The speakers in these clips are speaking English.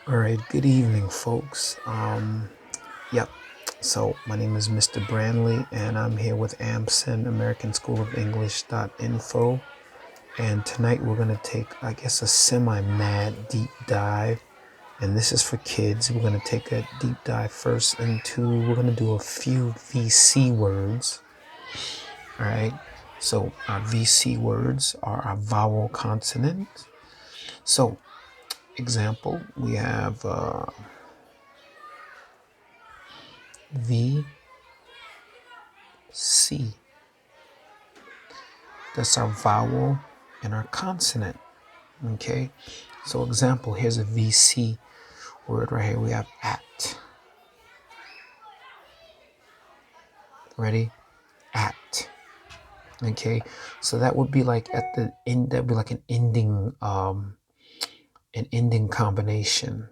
All right, good evening, folks. Yep. So my name is Mr. Branley, and I'm here with AMSIN, American School of English.info. And tonight we're gonna take, I guess, a semi-mad deep dive. And this is for kids. We're gonna take a deep dive first into. We're gonna do a few VC words. All right. So our VC words are our vowel consonants. So, example, we have V. C. That's our vowel and our consonant. Okay. So example, here's a VC word right here. We have at. Ready? At. Okay. So that would be like at the end, that'd be like an ending combination.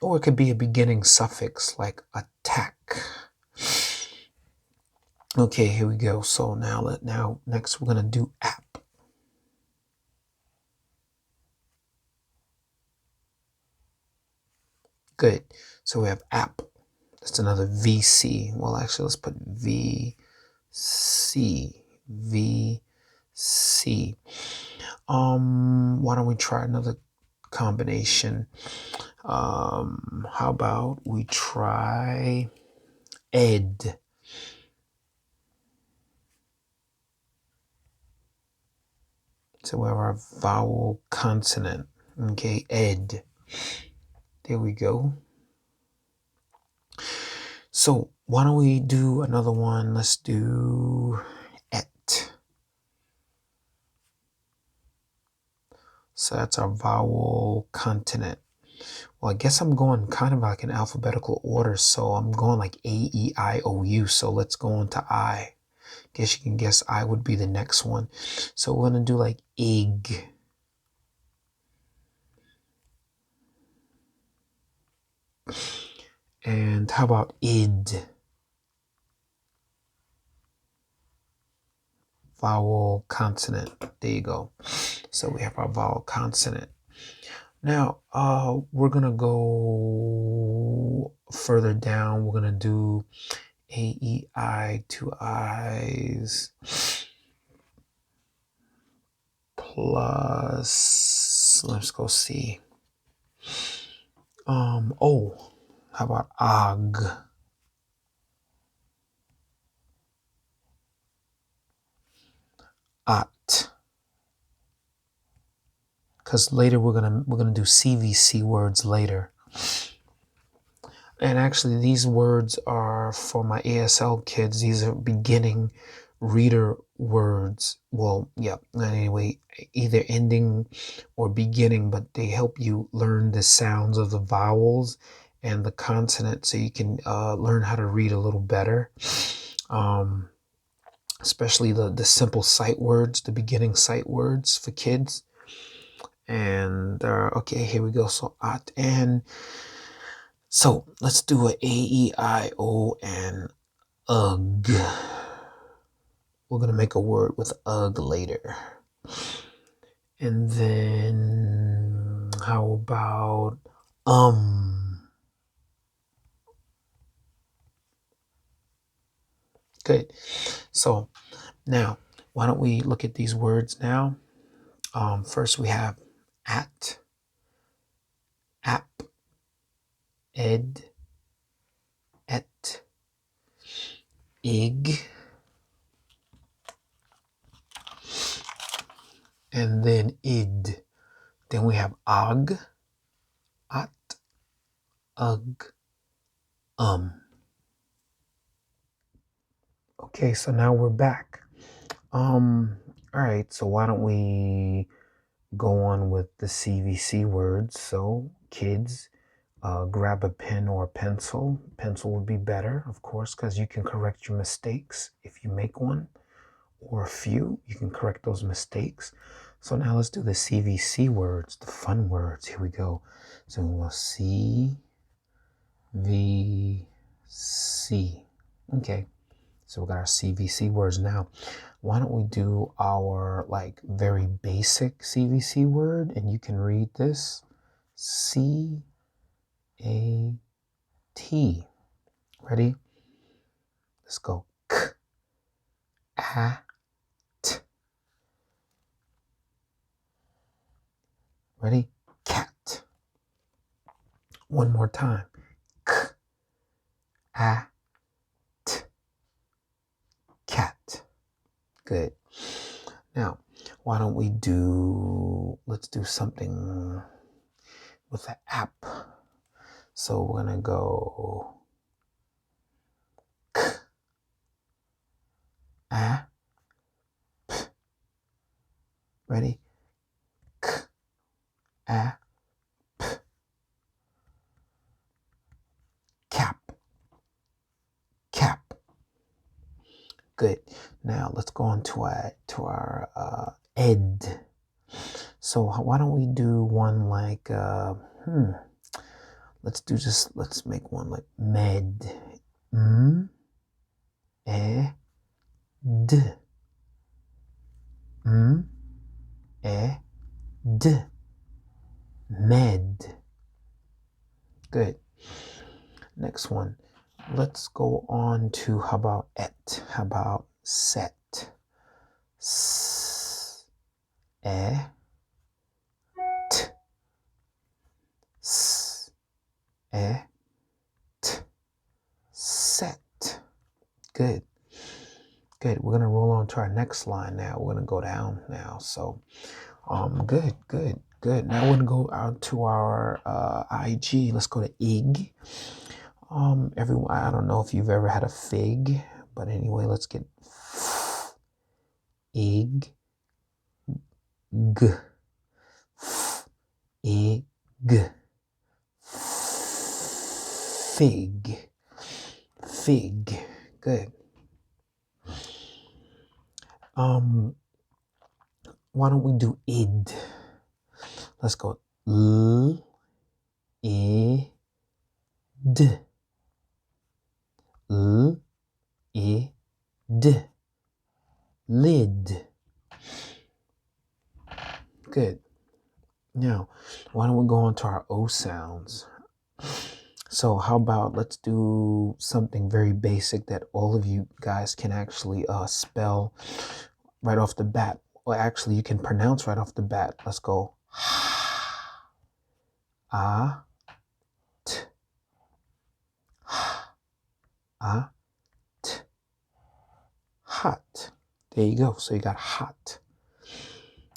Or it could be a beginning suffix like attack. Okay, here we go. So now next we're gonna do app. Good. So we have app. That's another VC. Well, actually, let's put VC. VC. Why don't we try another combination? How about we try ed? So we have our vowel consonant. Okay, ed. There we go. So why don't we do another one? Let's do et. So that's our vowel consonant. Well, I guess I'm going kind of like in alphabetical order. So I'm going like A, E, I, O, U. So let's go on to I. Guess you can guess I would be the next one. So we're going to do like egg. And how about id? Vowel consonant. There you go. So we have our vowel consonant. Now, we're going to go further down. We're going to do A, E, I, two I's, plus, let's go see. Oh, how about og? Ot. Because later we're gonna do CVC words later. And actually, these words are for my ASL kids. These are beginning reader words. Well, yeah, anyway, either ending or beginning, but they help you learn the sounds of the vowels and the consonants so you can learn how to read a little better. Especially the simple sight words, the beginning sight words for kids. And okay, here we go. So at and so let's do a E I O and ugh. We're gonna make a word with ugh later. And then how about Good. So now why don't we look at these words now? First we have at, app, ed, et, ig, and then id. Then we have og, at, ugh, Okay, so now we're back. All right, so why don't we go on with the CVC words? So kids, grab a pen or a pencil. Pencil would be better, of course, because you can correct your mistakes if you make one or a few. You can correct those mistakes. So now let's do the CVC words, the fun words. Here we go. So we'll C, V, C. Okay. So we got our CVC words now. Why don't we do our like very basic CVC word, and you can read this C A T. Ready? Let's go. K A T. Ready? Cat. One more time. K A T. Cat. Good. Now, why don't we let's do something with the app. So we're going to go K A P. Ready? K A P. Cap. Cap. Good. Now let's go on to our ed. So why don't we do one like let's make one like med. E D. E D. Med. Good. Next one. Let's go on to how about et? How about set? S E T. S E T. Set. Good. Good. We're gonna roll on to our next line now. We're gonna go down now. So good. Now we're gonna go out to our IG. Let's go to ig. Everyone, I don't know if you've ever had a fig, but anyway, let's get ig, g, ig, fig, fig. Good. Why don't we do id? Let's go l, I, d. L, I, d. Lid. Good. Now, why don't we go on to our O sounds? So how about let's do something very basic that all of you guys can actually spell right off the bat. Or actually, you can pronounce right off the bat. Let's go. A, T. A, T. Hot. There you go. So you got hot.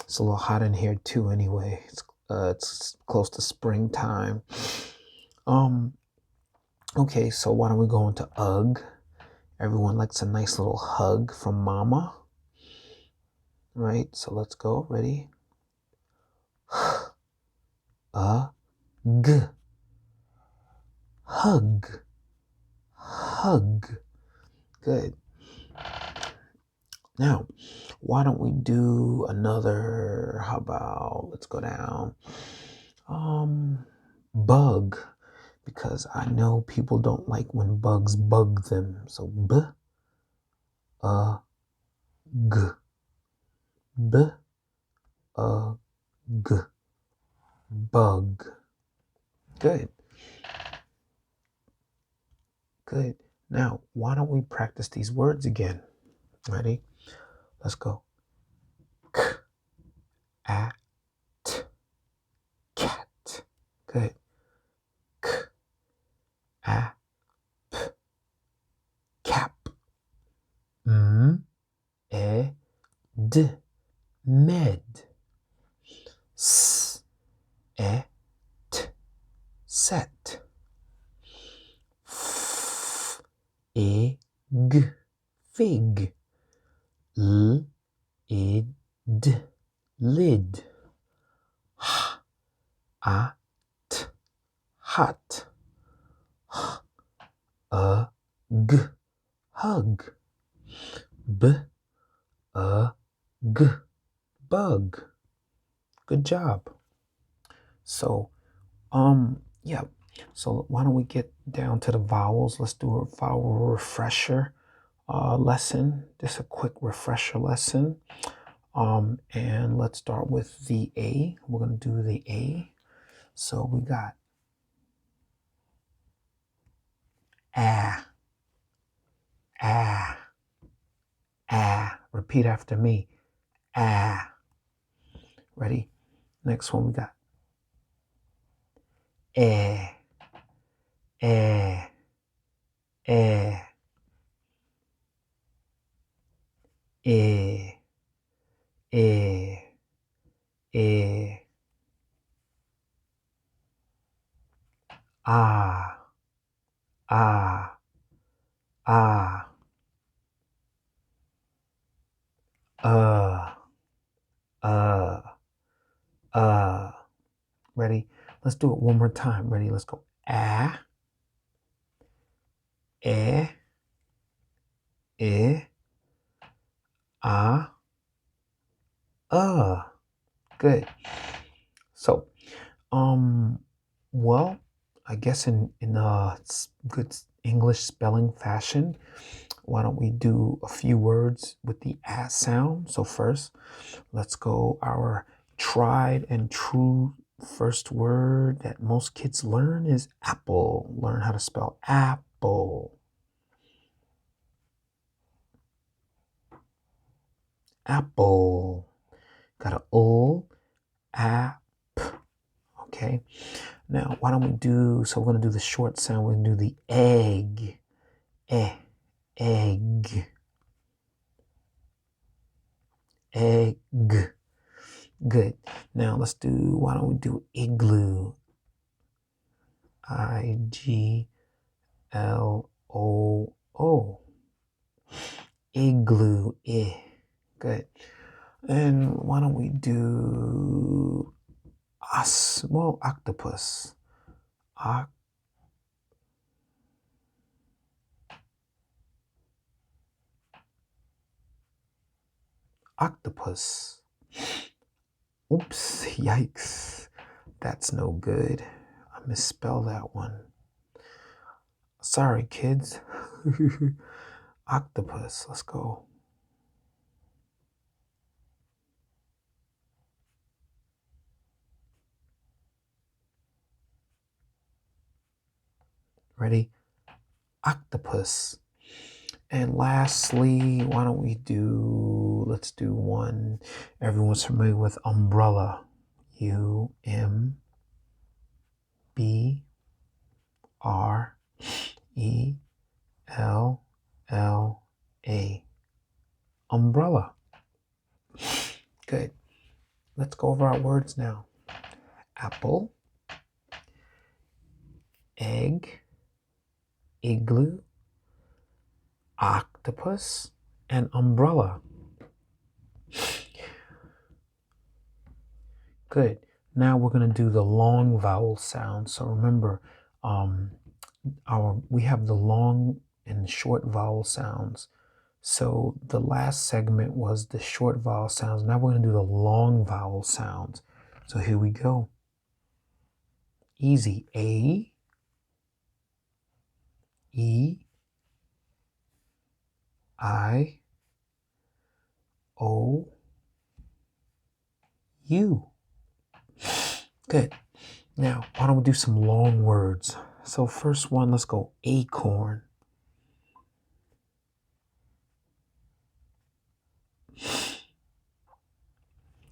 It's a little hot in here too anyway. It's close to springtime. Okay, so why don't we go into ugh? Everyone likes a nice little hug from mama. Right? So let's go. Ready? G. Hug. Hug. Good. Now, why don't we do another, how about, let's go down. Bug. Because I know people don't like when bugs bug them. So b, g. B, g. Bug. Good. Good. Now, why don't we practice these words again? Ready? Let's go. K, A, T, cat. Good. K, A, P, cap. E, D, med. S, E, T, set. F, E, G, fig. L, I, D, lid. H, A, T, hot. H, G, hug. B, G, bug. Good job. So, yeah. So why don't we get down to the vowels? Let's do a vowel refresher lesson. Just a quick refresher lesson. And let's start with the A. We're going to do the A. So we got ah, ah, ah. Repeat after me. Ah. Ready? Next one we got eh, eh, eh, eh, eh, eh, ah, ah, ah, uh, uh, uh. Ready? Let's do it one more time. Ready? Let's go. Ah, eh, eh, ah, Good. So, well, I guess in good English spelling fashion, why don't we do a few words with the ah sound? So first, let's go our tried and true first word that most kids learn is apple. Learn how to spell apple. Apple. Got a o, app. Okay. Now, why don't we do, so we're going to do the short sound. We're going to do the egg. Egg. Egg. Good. Now, why don't we do igloo? IGLOO. Igloo. Good. And why don't we do octopus? Octopus. Oops, yikes. That's no good. I misspelled that one. Sorry, kids. Octopus. Let's go. Ready? Octopus. And lastly, why don't let's do one everyone's familiar with, umbrella. UMBRELLA. Umbrella. Good. Let's go over our words now. Apple, egg, igloo, octopus, and umbrella. Good. Now we're going to do the long vowel sound. So remember, we have the long and short vowel sounds. So the last segment was the short vowel sounds. Now we're going to do the long vowel sounds. So here we go. Easy. A, E, I, O, U. Good. Now, why don't we do some long words? So first one, let's go acorn.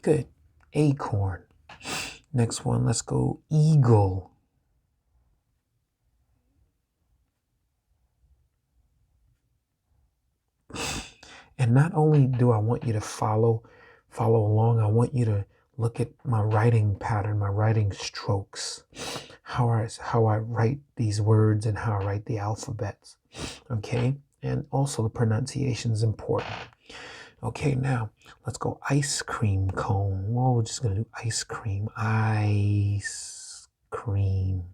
Good. Acorn. Next one, let's go eagle. And not only do I want you to follow along, I want you to look at my writing pattern, my writing strokes, how I write these words and how I write the alphabets. Okay? And also the pronunciation is important. Okay, now let's go ice cream cone. Well, we're just going to do ice cream. Ice cream.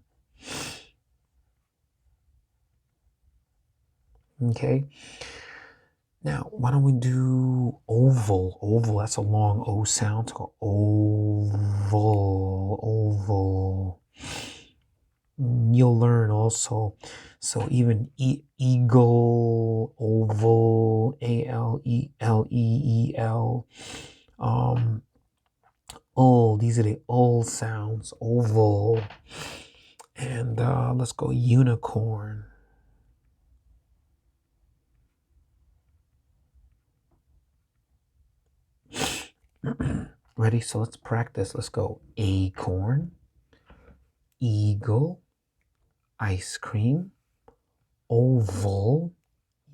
Okay. Now, why don't we do oval? Oval, that's a long O sound. To go oval, oval. You'll learn also. So even eagle, oval, ALELEEL. Oh, these are the old sounds. Oval. And let's go unicorn. Ready? So let's practice. Let's go acorn, eagle, ice cream, oval,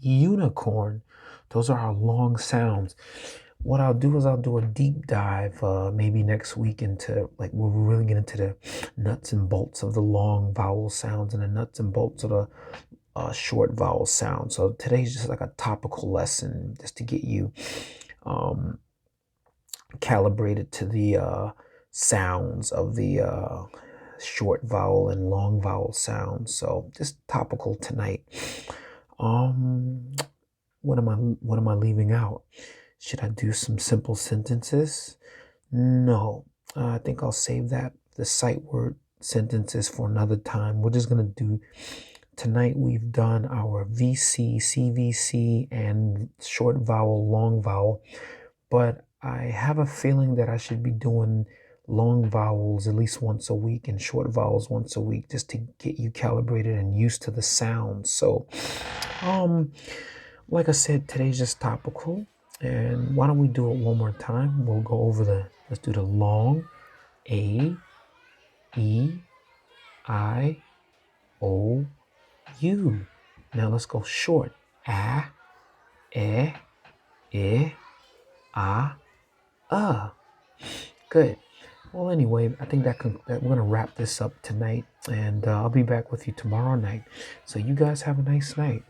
unicorn. Those are our long sounds. What I'll do is I'll do a deep dive maybe next week into like we'll really get into the nuts and bolts of the long vowel sounds and the nuts and bolts of the short vowel sounds. So today's just like a topical lesson just to get you um, calibrated to the sounds of the short vowel and long vowel sounds. So just topical tonight. Um, what am I leaving out? Should I do some simple sentences? No, I think I'll save that the sight word sentences for another time. We're just gonna do tonight. We've done our VC, CVC, and short vowel, long vowel, but I have a feeling that I should be doing long vowels at least once a week and short vowels once a week just to get you calibrated and used to the sounds. So, um, like I said, today's just topical. And why don't we do it one more time? We'll go over let's do the long A, E, I, O, U. Now let's go short. A, E, I, Good. Well, anyway, I think that we're gonna wrap this up tonight, and I'll be back with you tomorrow night. So you guys have a nice night.